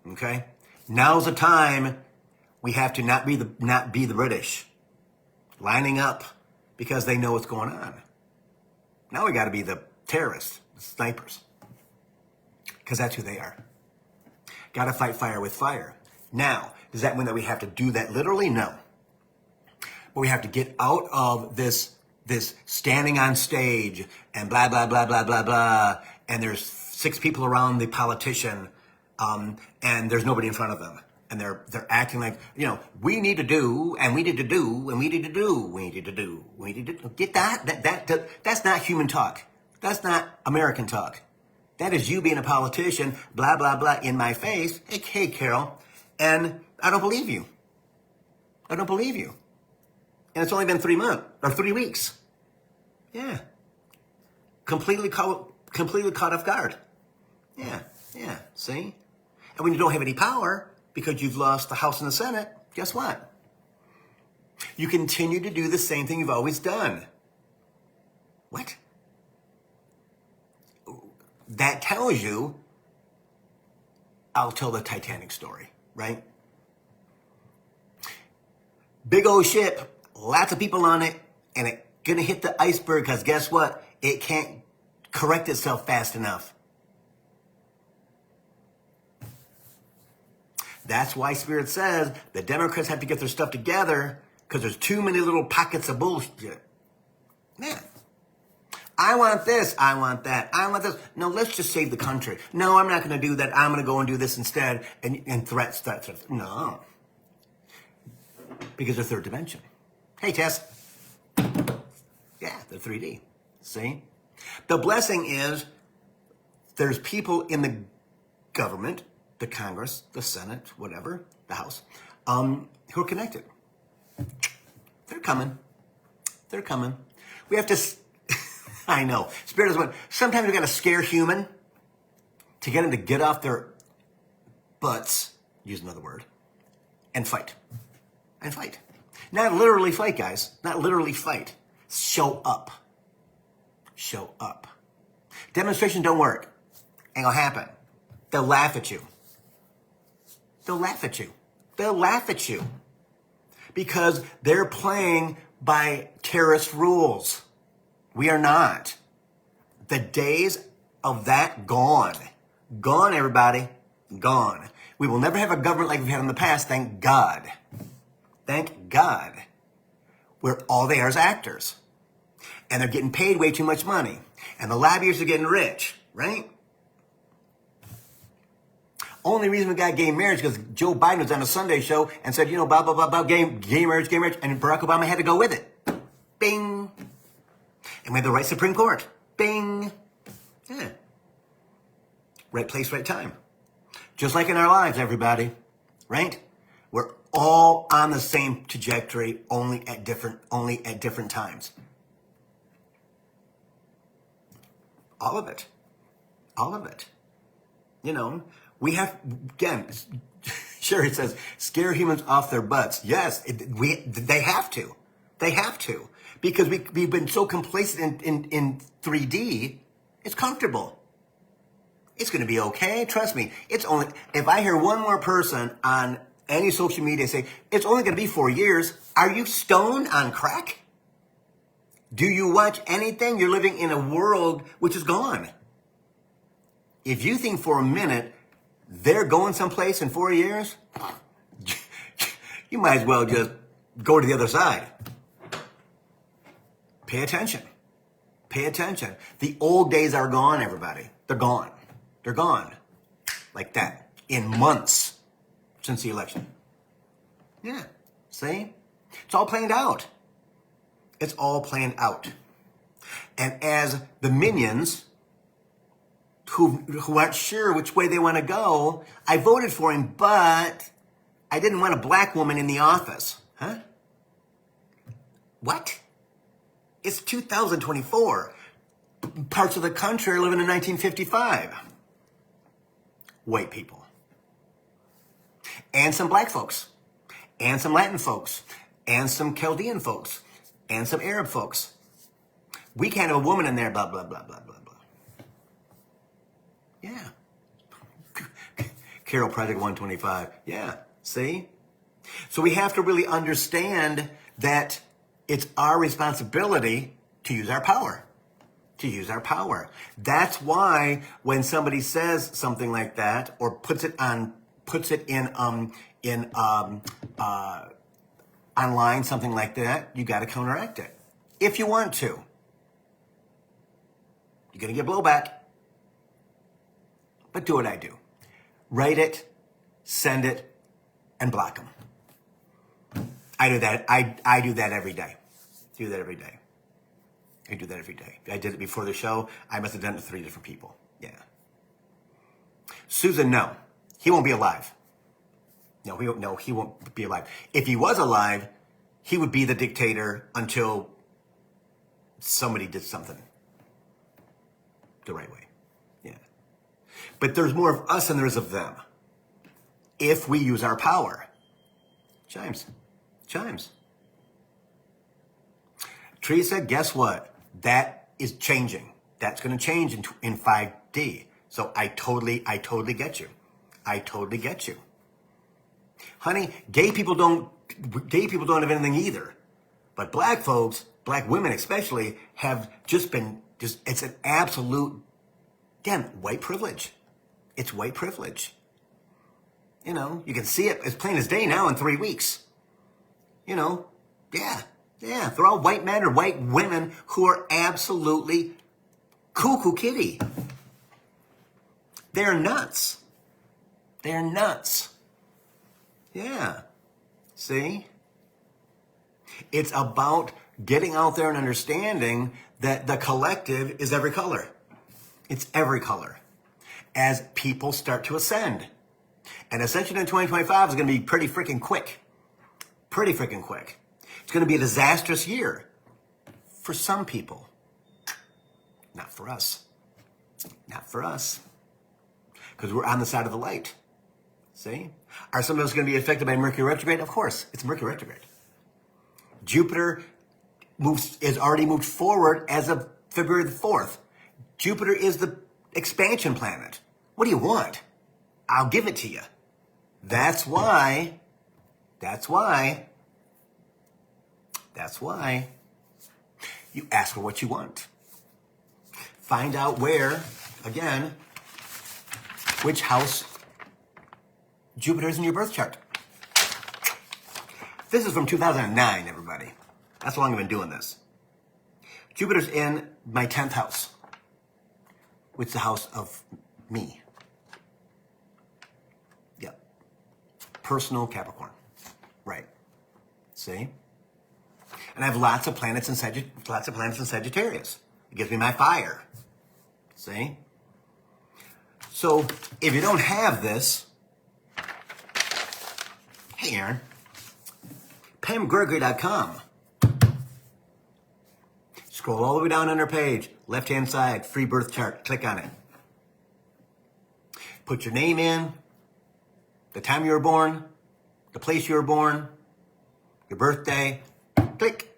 okay? Now's the time we have to not be the British, lining up because they know what's going on. Now we got to be the terrorists, the snipers, because that's who they are. Got to fight fire with fire. Now, does that mean that we have to do that literally? No. But we have to get out of this standing on stage and blah, blah, blah, blah, blah, blah, and there's 6 people around the politician, and there's nobody in front of them. And they're acting like, we need to do, and we need to do, and we need to do, we need to do, we need to do. Get that? That's not human talk. That's not American talk. That is you being a politician, blah, blah, blah, in my face. Hey, Carol, and I don't believe you. I don't believe you. And it's only been 3 months, or 3 weeks. Yeah. Completely caught off guard. Yeah, see? And when you don't have any power, because you've lost the House and the Senate, guess what? You continue to do the same thing you've always done. What? That tells you, I'll tell the Titanic story, right? Big old ship, lots of people on it, and it's gonna hit the iceberg because guess what? It can't correct itself fast enough. That's why Spirit says the Democrats have to get their stuff together because there's too many little pockets of bullshit. Man, I want this, I want that, I want this. No, let's just save the country. No, I'm not going to do that. I'm going to go and do this instead. And threats. No. Because they're third dimension. Hey, Tess. Yeah, they're 3D. See? The blessing is there's people in the government, the Congress, the Senate, whatever, the House, who are connected. They're coming. They're coming. We have to, I know, Spirit is what, sometimes we got to scare human to get them to get off their butts, use another word, and fight. And fight. Not literally fight, guys. Not literally fight. Show up. Show up. Demonstrations don't work. Ain't gonna happen. They'll laugh at you. They'll laugh at you. They'll laugh at you. Because they're playing by terrorist rules. We are not. The days of that gone. Gone, everybody. Gone. We will never have a government like we've had in the past, thank God. Thank God. Where all they are is actors. And they're getting paid way too much money. And the lobbyists are getting rich, right? Only reason we got gay marriage because Joe Biden was on a Sunday show and said, blah, blah, blah, blah, gay marriage, and Barack Obama had to go with it. Bing. And we had the right Supreme Court. Bing. Yeah. Right place, right time. Just like in our lives, everybody. Right? We're all on the same trajectory, only at different times. All of it. All of it. We have, again, Sherry says, scare humans off their butts. Yes, they have to. They have to. Because we've been so complacent in 3D, it's comfortable. It's going to be okay. Trust me. It's only, if I hear one more person on any social media say, it's only going to be 4 years, are you stoned on crack? Do you watch anything? You're living in a world which is gone. If you think for a minute they're going someplace in 4 years, you might as well just go to the other side. Pay attention. Pay attention. The old days are gone, everybody. They're gone. They're gone. Like that. In months since the election. Yeah. See? It's all planned out. It's all planned out. And as the minions who aren't sure which way they want to go, I voted for him, but I didn't want a black woman in the office. Huh? What? It's 2024. Parts of the country are living in 1955. White people. And some black folks. And some Latin folks. And some Chaldean folks. And some Arab folks. We can't have a woman in there, blah, blah, blah, blah, blah, blah. Yeah. Carol Project 125. Yeah. See? So we have to really understand that it's our responsibility to use our power. To use our power. That's why when somebody says something like that or puts it in online, something like that, you got to counteract it. If you want to. You're going to get blowback. But do what I do. Write it, send it, and block them. I do that. I do that every day. Do that every day. I do that every day. I did it before the show. I must have done it to 3 different people. Yeah. Susan, no. He won't be alive. No, he won't be alive. If he was alive, he would be the dictator until somebody did something the right way. Yeah. But there's more of us than there is of them. If we use our power. Chimes. Teresa, guess what? That is changing. That's going to change in 5D. So I totally get you. I totally get you. Honey, gay people don't have anything either. But black folks, black women especially, have it's an absolute, damn, white privilege. It's white privilege. You know, you can see it as plain as day now in 3 weeks. You know, yeah. They're all white men or white women who are absolutely cuckoo kitty. They're nuts. Yeah. See? It's about getting out there and understanding that the collective is every color. It's every color. As people start to ascend. And ascension in 2025 is going to be pretty freaking quick. It's going to be a disastrous year for some people. Not for us. Because we're on the side of the light. See? Are some of us going to be affected by Mercury retrograde? Of course, it's Mercury retrograde. Jupiter is already moved forward as of February the 4th. Jupiter is the expansion planet. What do you want? I'll give it to you. That's why you ask for what you want. Find out where, again, which house Jupiter is in your birth chart. This is from 2009, everybody. That's how long I've been doing this. Jupiter's in my 10th house, which is the house of me. Yep. Personal Capricorn. Right. See? And I have lots of planets in Sagittarius. It gives me my fire. See? So if you don't have this, hey Aaron, PamGregory.com. Scroll all the way down on our page, left-hand side, free birth chart. Click on it. Put your name in, the time you were born, the place you were born, your birthday. Click.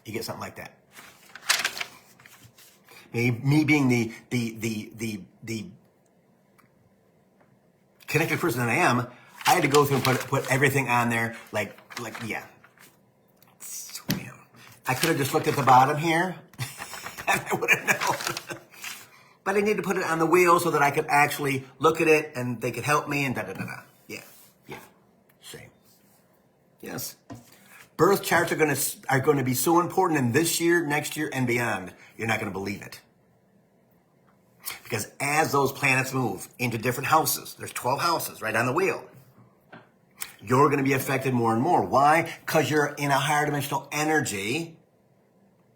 You get something like that. Me being the connected person that I am, I had to go through and put everything on there, like yeah. I could have just looked at the bottom here and I would have known. But I need to put it on the wheel so that I could actually look at it and they could help me and da-da-da-da. Yeah, yeah, shame. Yes. Birth charts are going to be so important in this year, next year, and beyond. You're not going to believe it. Because as those planets move into different houses, there's 12 houses right on the wheel, you're going to be affected more and more. Why? Because you're in a higher dimensional energy.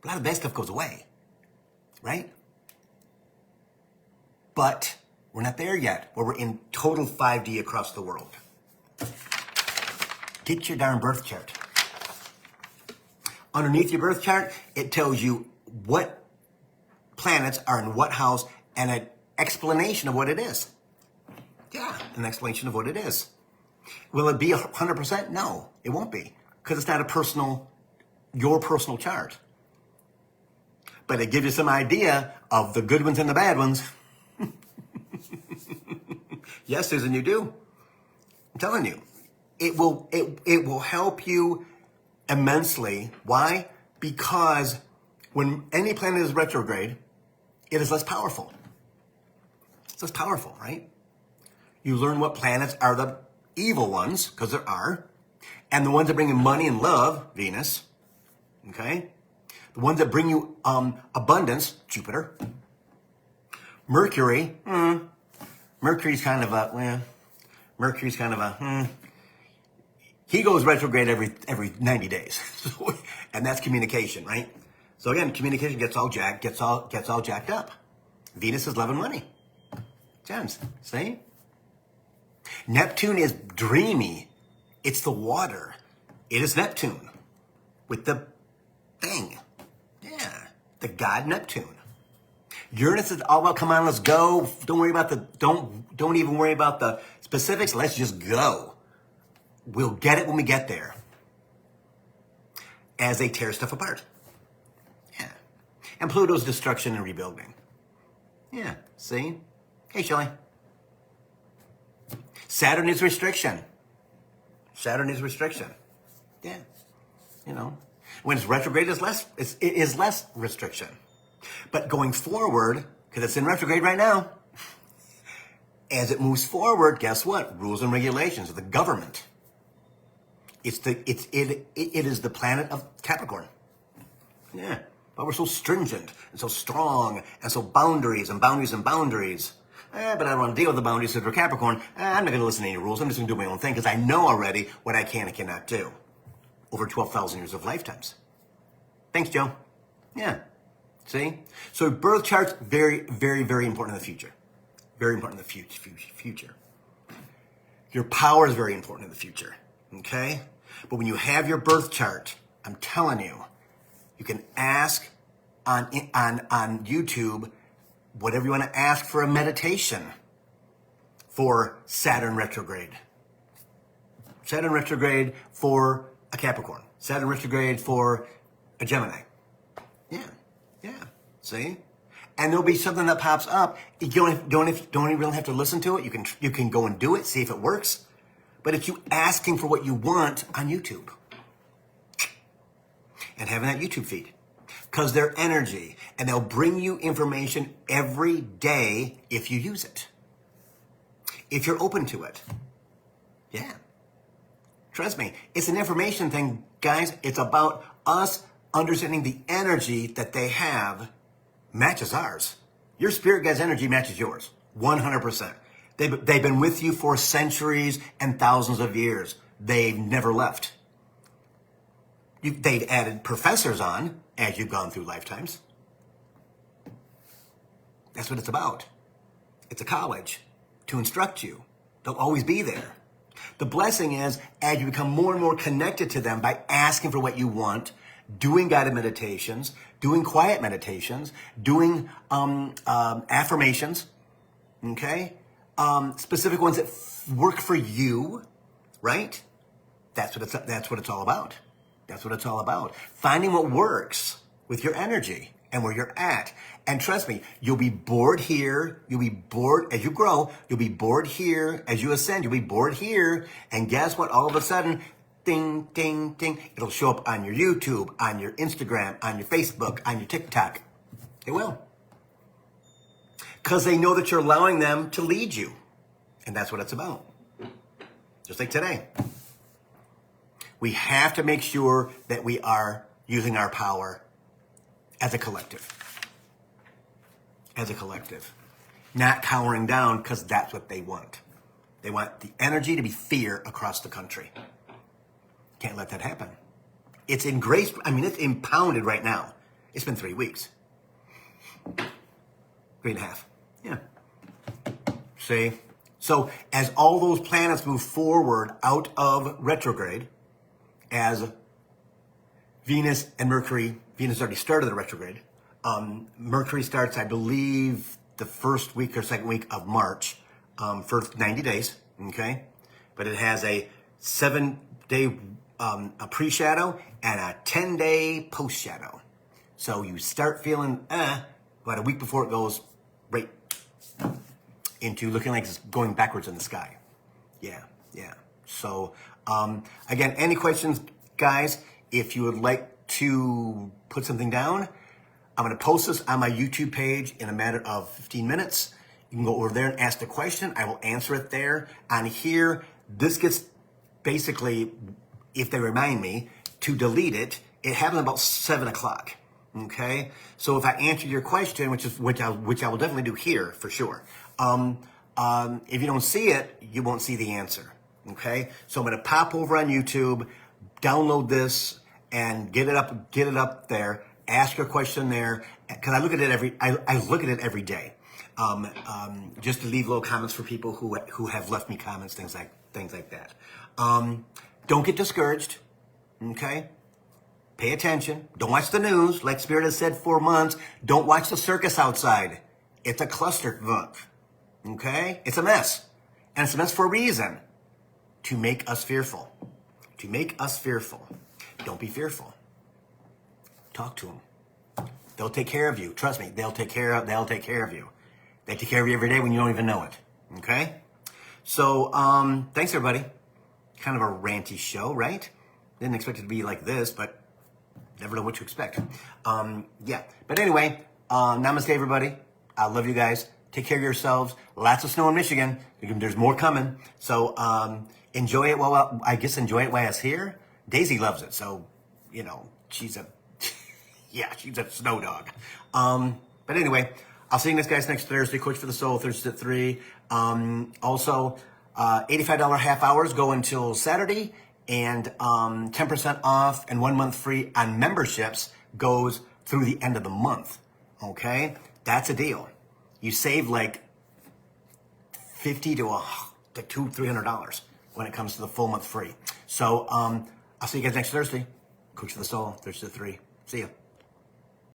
A lot of bad stuff goes away, right? But we're not there yet, where we're in total 5D across the world. Get your darn birth chart. Underneath your birth chart, it tells you what planets are in what house and an explanation of what it is. Yeah, an explanation of what it is. Will it be 100%? No, it won't be, because it's not your personal chart. But it gives you some idea of the good ones and the bad ones. Yes, Susan, you do. I'm telling you, it will help you immensely. Why? Because when any planet is retrograde, it is less powerful. It's less powerful, right? You learn what planets are the evil ones, because there are, and the ones that bring you money and love, Venus, okay? The ones that bring you abundance, Jupiter. Mercury, Mercury's kind of a, he goes retrograde every 90 days. And that's communication, right? So again, communication gets all jacked up. Venus is love and money. Gems, see? Neptune is dreamy. It's the water. It is Neptune with the thing. Yeah, the god Neptune. Uranus is all about, come on, let's go. Don't even worry about the specifics. Let's just go. We'll get it when we get there. As they tear stuff apart. Yeah. And Pluto's destruction and rebuilding. Yeah, see? Hey, Shelley. Saturn is restriction. Saturn is restriction. Yeah. You know, when it's retrograde, it is less restriction. But going forward, because it's in retrograde right now, as it moves forward, guess what? Rules and regulations of the government. It is the planet of Capricorn. Yeah. But we're so stringent and so strong and so boundaries and boundaries and boundaries. But I don't want to deal with the boundaries because we're Capricorn. I'm not going to listen to any rules. I'm just going to do my own thing because I know already what I can and cannot do. Over 12,000 years of lifetimes. Thanks, Joe. Yeah. See? So birth charts, very, very, very important in the future. Very important in the future. Your power is very important in the future. Okay? But when you have your birth chart, I'm telling you, you can ask on YouTube whatever you want to ask for a meditation for Saturn retrograde. Saturn retrograde for a Capricorn. Saturn retrograde for a Gemini. Yeah. See? And there'll be something that pops up. You don't even really have to listen to it. You can go and do it, see if it works. But it's you asking for what you want on YouTube. And having that YouTube feed. Because they're energy. And they'll bring you information every day if you use it. If you're open to it. Yeah. Trust me. It's an information thing, guys. It's about us understanding the energy that they have matches ours. Your spirit guide's energy matches yours. 100%. They've been with you for centuries and thousands of years. They've never left. They've added professors on as you've gone through lifetimes. That's what it's about. It's a college to instruct you. They'll always be there. The blessing is, as you become more and more connected to them by asking for what you want, doing guided meditations, doing quiet meditations, doing affirmations, okay? Specific ones that work for you, right? That's what it's all about. That's what it's all about. Finding what works with your energy and where you're at. And trust me, you'll be bored here. You'll be bored as you grow. You'll be bored here as you ascend. You'll be bored here. And guess what? All of a sudden, ding, ding, ding. It'll show up on your YouTube, on your Instagram, on your Facebook, on your TikTok. It will. Because they know that you're allowing them to lead you. And that's what it's about. Just like today. We have to make sure that we are using our power as a collective. As a collective. Not cowering down because that's what they want. They want the energy to be fear across the country. Can't let that happen. It's embraced, it's impounded right now. It's been 3 weeks. 3.5. Yeah. See? So as all those planets move forward out of retrograde, as Venus and Mercury, Venus already started the retrograde. Mercury starts, I believe, the first week or second week of March, for 90 days, okay? But it has a 7-day a pre-shadow and a 10-day post-shadow. So you start feeling, about a week before it goes right into looking like it's going backwards in the sky. Yeah. So, again, any questions, guys? If you would like to put something down, I'm going to post this on my YouTube page in a matter of 15 minutes. You can go over there and ask the question. I will answer it there. On here, this gets basically, if they remind me to delete it, it happens about 7 o'clock. Okay? So if I answer your question, which I will definitely do here for sure. If you don't see it, you won't see the answer. Okay? So I'm going to pop over on YouTube, download this, and get it up there. Ask your question there, because I look at it every day. Just to leave little comments for people who have left me comments, things like that. Don't get discouraged. Okay? Pay attention. Don't watch the news. Like Spirit has said 4 months, don't watch the circus outside. It's a cluster month. Okay? It's a mess. And it's a mess for a reason. To make us fearful. To make us fearful. Don't be fearful. Talk to them. They'll take care of you. Trust me, they'll take care of you. They take care of you every day when you don't even know it. Okay? So, thanks everybody. Kind of a ranty show, right? Didn't expect it to be like this, but never know what to expect. Yeah. But anyway, namaste everybody. I love you guys. Take care of yourselves. Lots of snow in Michigan. There's more coming. So, enjoy it while it's here. Daisy loves it. So, she's a snow dog. But anyway, I'll see you guys next Thursday. Coach for the Soul, Thursday at 3. Also, $85 half hours go until Saturday, and 10% off and 1 month free on memberships goes through the end of the month. Okay? That's a deal. You save like $50 to $300 when it comes to the full month free. So, I'll see you guys next Thursday. Coach for the Soul, Thursday at 3. See ya.